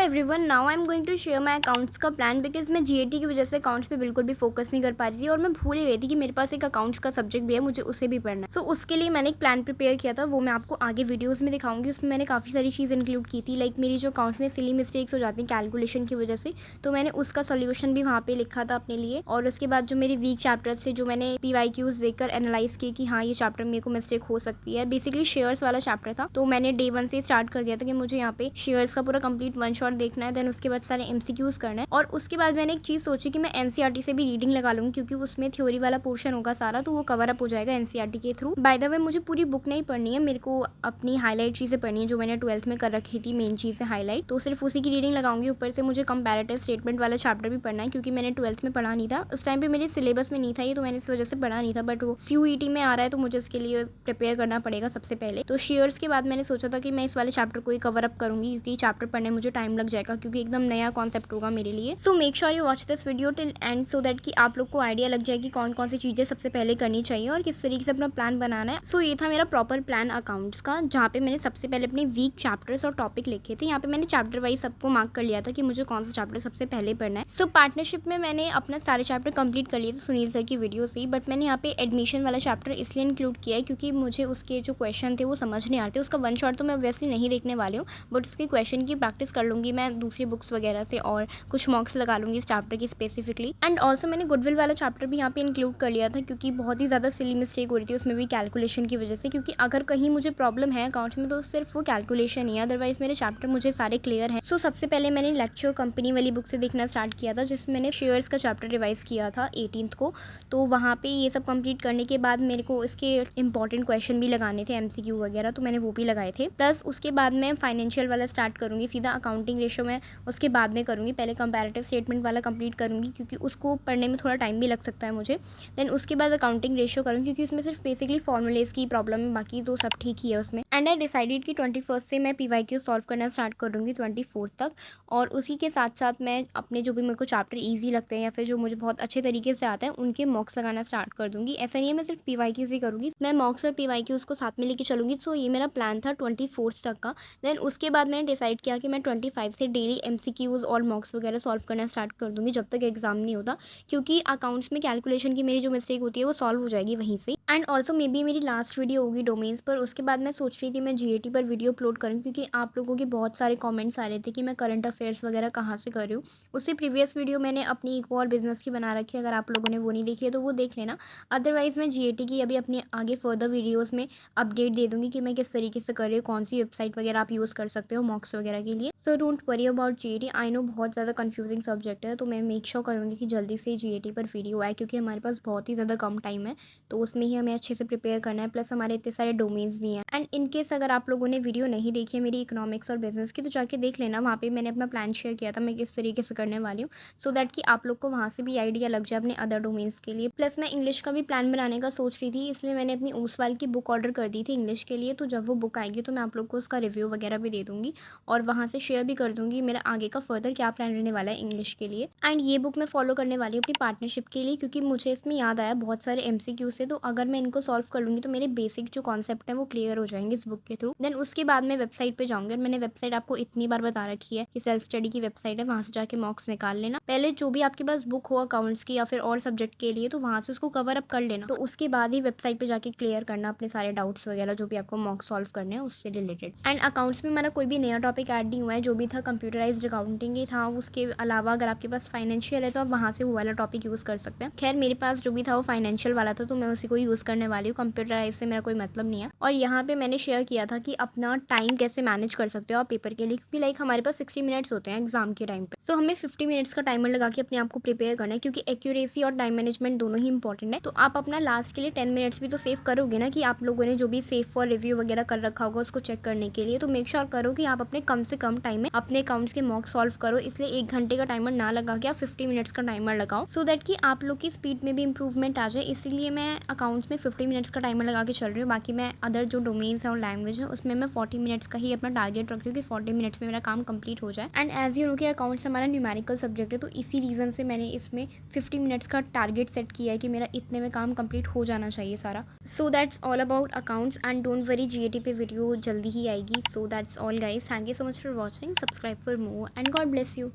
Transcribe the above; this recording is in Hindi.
Everyone, now I am going to share my accounts का प्लान बिकॉज मैं जीएटी की वजह से अकाउंट्स पे बिल्कुल भी फोकस नहीं कर पा रही थी और मैं भूल ही गई थी कि मेरे पास एक अकाउंट्स का सब्जेक्ट भी है, मुझे उसे भी पढ़ना है। सो उसके लिए मैंने एक प्लान प्रिपेयर किया था, वो मैं आपको आगे वीडियोस में दिखाऊंगी। उसमें मैंने काफ़ी सारी चीज़ इंक्लूड की थी, लाइक मेरी जो अकाउंट्स में सिली मिस्टेक्स हो जाती हैं कैलकुलेशन की वजह से, तो मैंने उसका सोल्यूशन भी वहाँ पे लिखा था अपने लिए। और उसके बाद जो मेरे वीक चैप्टर्स थे, जो मैंने PYQs देखकर एनालाइज किए कि हाँ ये चैप्टर मेरे को मिस्टेक हो सकती है। बेसिकली शेयर्स वाला चैप्टर था, तो मैंने डे 1 से स्टार्ट कर दिया था कि मुझे यहाँ पे शेयर्स का पूरा कंप्लीट वन शॉट देखना है। देन उसके बाद सारे MCQs करना है। और उसके बाद मैंने एक चीज़ सोची कि मैं NCERT से भी रीडिंग लगा लूँगी, क्योंकि उसमें थ्योरी वाला पोर्शन होगा सारा, तो वो कवर अप हो जाएगा NCERT के थ्रू। बाय द वे मुझे पूरी बुक नहीं पढ़नी है, मेरे को अपनी हाईलाइट चीज़ें पढ़नी है जो मैंने 12th में कर रखी थी, मेन चीज़ें हाईलाइट, तो सिर्फ उसी की रीडिंग लगाऊंगी। ऊपर से मुझे कंपैरेटिव स्टेटमेंट वाला चैप्टर भी पढ़ना है, क्योंकि मैंने 12th में पढ़ा नहीं था, उस टाइम पे मेरे सिलेबस में नहीं था ये, तो मैंने इस वजह से पढ़ा नहीं था। बट वो CUET में आ रहा है तो मुझे इसके लिए प्रिपेयर करना पड़ेगा सबसे पहले। तो शेयर्स के बाद मैंने सोचा था कि मैं इस वाले चैप्टर को ही कवर अप करूंगी, क्योंकि चैप्टर पढ़ने में मुझे टाइम लग जाएगा, क्योंकि एकदम नया कॉन्सेप्ट होगा मेरे लिए। So make sure you watch this video till and, so that कि आप लोग को आइडिया लग जाए कि कौन कौन सी चीज़ें सबसे पहले करनी चाहिए और किस तरीके से अपना प्लान बनाना है। सो ये था मेरा प्रॉपर प्लान अकाउंट्स का, जहाँ पे मैंने सबसे पहले अपने वीक चैप्टर्स और टॉपिक लिखे थे। यहाँ पे मैंने चैप्टर वाइज सबको मार्क कर लिया था कि मुझे कौन सा चैप्टर सबसे पहले पढ़ना है। सो पार्टनरशिप में मैंने अपना सारे चैप्टर कंप्लीट कर लिए थे सुनील सर की वीडियो से, बट मैंने यहाँ पे एडमिशन वाला चैप्टर इसलिए इंक्लूड किया है क्योंकि मुझे उसके जो क्वेश्चन थे वो समझ नहीं आते। उसका वन शॉट तो मैं वैसे नहीं देखने वाली हूँ, बट उसके क्वेश्चन की प्रैक्टिस कर लूँगी मैं दूसरी बुक्स वगैरह से, और कुछ मॉक्स लगा लूँगी इस चैप्टर की स्पेसिफिकली। एंड ऑल्सो मैंने गुडविल वाला चैप्टर भी यहाँ पे इंक्लूड कर लिया था, क्योंकि बहुत ही ज़्यादा सिली मिस्टेक हो रही थी उसमें भी कैलकुलेशन की वजह से। क्योंकि अगर कहीं मुझे प्रॉब्लम है अकाउंट्स में तो सिर्फ वो कैलकुलेशन ही है, अदरवाइज मेरे चैप्टर मुझे सारे क्लियर हैं। सो सबसे पहले मैंने लेक्चर कंपनी वाली बुक से देखना स्टार्ट किया था, जिसमें मैंने शेयर्स का चैप्टर रिवाइज किया था 18th को। तो वहाँ पे ये सब कंप्लीट करने के बाद मेरे को इसके इंपॉर्टेंट क्वेश्चन भी लगाने थे, MCQ वगैरह, तो मैंने वो भी लगाए थे। प्लस उसके बाद मैं फाइनेंशियल वाला स्टार्ट करूँगी सीधा, अकाउंटिंग रेशो में उसके बाद में करूँगी। पहले कंपैरेटिव स्टेटमेंट वाला कंप्लीट करूँगी, क्योंकि उसको पढ़ने में थोड़ा टाइम भी लग सकता है मुझे। देन उसके बाद अकाउंटिंग रेशो करूँगी, क्योंकि उसमें सिर्फ बेसिकली फॉर्मूलेज की प्रॉब्लम है, बाकी तो सब ठीक ही है उसमें। एंड आई डिसाइडेड कि 21st से मैं PYQ सॉल्व करना स्टार्ट कर दूँगी 24th तक। और उसी के साथ साथ मैं अपने जो भी मेरे को चैप्टर ईजी लगते हैं या फिर जो मुझे बहुत अच्छे तरीके से आते हैं उनके मॉक्स लगाना स्टार्ट कर दूँगी। ऐसा नहीं है मैं सिर्फ PYQs ही करूँगी, मैं मॉक्स और PYQs को साथ में लेके चलूँगी। सो ये मेरा प्लान था 24th तक का। देन उसके बाद मैंने डिसाइड किया कि मैं 25 से डेली MCQs और मॉक्स वगैरह सॉल्व करना स्टार्ट कर दूँगी जब तक एग्जाम नहीं होता, क्योंकि अकाउंट्स में कैलकुलेशन की मेरी जो मिस्टेक होती है वो सॉल्व हो जाएगी वहीं से। एंड ऑल्सो मे बी मेरी लास्ट वीडियो होगी डोमेन्स पर। उसके बाद मैं सोच रही थी मैं GAT पर वीडियो अपलोड करूँ, क्योंकि आप लोगों के बहुत सारे कमेंट्स आ रहे थे कि मैं करंट अफेयर्स वगैरह कहाँ से कर रही हूँ। उससे प्रीवियस वीडियो मैंने अपनी एक और बिजनेस की बना रखी है, अगर आप लोगों ने वो नहीं देखी है तो वो देख लेना। अदरवाइज़ मैं GAT की अभी अपने आगे फर्दर वीडियोज़ में अपडेट दे दूँगी कि मैं किस तरीके से कर रही हूँ, कौन सी वेबसाइट वगैरह आप यूज़ कर सकते हो मॉक्स वगैरह के लिए। So don't worry about GAT, I know बहुत ज़्यादा कन्फ्यूजिंग सब्जेक्ट है, तो मैं मेक श्योर करूँगी कि जल्दी से GAT पर वीडियो आए, क्योंकि हमारे पास बहुत ही ज़्यादा कम टाइम है, तो उसमें ही हमें अच्छे से प्रिपेयर करना है। प्लस हमारे इतने सारे डोमेन्स भी हैं। एंड इन केस अगर आप लोगों ने वीडियो नहीं देखी है मेरी इकोनॉमिक्स और बिजनेस की, तो जाके देख लेना, वहाँ पे मैंने अपना प्लान शेयर किया था मैं किस तरीके से करने वाली हूँ, सो दैट कि आप लोग को वहाँ से भी आइडिया लग जाए अपने अदर डोमेन्स के लिए। प्लस मैं इंग्लिश का भी प्लान बनाने का सोच रही थी, इसलिए मैंने अपनी ओसवाल की बुक ऑर्डर कर दी थी इंग्लिश के लिए। तो जब वो बुक आएगी तो मैं आप लोग को उसका रिव्यू वगैरह भी दे दूँगी, और वहाँ से शेयर भी कर दूँगी मेरा आगे का फर्दर क्या प्लान रहने वाला है इंग्लिश के लिए। एंड ये बुक मैं फॉलो करने वाली हूँ अपनी पार्टनरशिप के लिए, क्योंकि मुझे इसमें याद आया बहुत सारे MCQ से, तो अगर मैं इनको सॉल्व कर लूँगी तो मेरे बेसिक जो कॉन्सेप्ट है वो क्लियर हो जाएंगे इस बुक के थ्रू। देन उसके बाद मैं वेबसाइट पे जाऊँगी, और मैंने वेबसाइट आपको इतनी बार बता रखी है कि सेल्फ स्टडी की वेबसाइट है, वहाँ से जाके मॉक्स निकाल लेना। पहले जो भी आपके पास बुक हो अकाउंट्स की या फिर और सब्जेक्ट के लिए, तो वहाँ से उसको कवर अप कर लेना, तो उसके बाद ही वेबसाइट पे जाके क्लियर करना अपने सारे डाउट्स वगैरह जो भी आपको मॉक सॉल्व करने हैं उससे रिलेटेड। एंड अकाउंट्स में हमारा कोई भी नया टॉपिक ऐड नहीं हुआ है, जो भी था कंप्यूटराइज्ड अकाउंटिंग ही था। उसके अलावा अगर आपके पास फाइनेंशियल है तो आप वहाँ से वो वाला टॉपिक यूज़ कर सकते हैं। खैर मेरे पास जो भी था वो फाइनेंशियल वाला था, तो मैं उसी को यूज़ करने वाली हूँ, कंप्यूटराइज से मेरा कोई मतलब नहीं है। और यहाँ पे मैंने शेयर किया था कि अपना टाइम कैसे मैनेज कर सकते हो आप पेपर के लिए, क्योंकि लाइक हमारे पास 60 मिनट्स होते हैं एग्जाम के टाइम पे, सो हमें 50 मिनट्स का टाइमर लगा के अपने आप को प्रिपेयर करना है, क्योंकि एक्यूरेसी और टाइम मैनेजमेंट दोनों ही इंपॉर्टेंट है। तो आप अपना लास्ट के लिए 10 मिनट्स भी तो सेव करोगे ना, कि आप लोगों ने जो भी सेव फॉर रिव्यू वगैरह कर रखा होगा उसको चेक करने के लिए। तो मेक श्योर करो कि आप अपने कम से कम टाइम में अपने अकाउंट्स के मॉक सॉल्व करो, इसलिए 1 घंटे का टाइमर ना लगा के आप 50 मिनट्स का टाइमर लगाओ, सो दैट कि आप लोग की स्पीड में भी इंप्रूवमेंट आ जाए। इसीलिए मैं अकाउंट्स में 50 मिनट्स का टाइमर लगा के चल रही हूँ। बाकी मैं अदर जो डोमेन्स है और लैंग्वेज है उसमें मैं 40 मिनट्स का ही अपना टारगेट रख रही हूँ कि 40 मिनट्स में मेरा काम कंप्लीट हो जाए। एंड एज यू नो कि अकाउंट्स हमारा न्यूमेरिकल सब्जेक्ट है, तो इसी रीज़न से मैंने इसमें 50 मिनट्स का टारगेट सेट किया है कि मेरा इतने में काम कंप्लीट हो जाना चाहिए सारा। So that's all about accounts, and don't worry GAT पे वीडियो जल्दी ही आएगी। So that's all guys, thank you so much for watching. Subscribe for more and God bless you.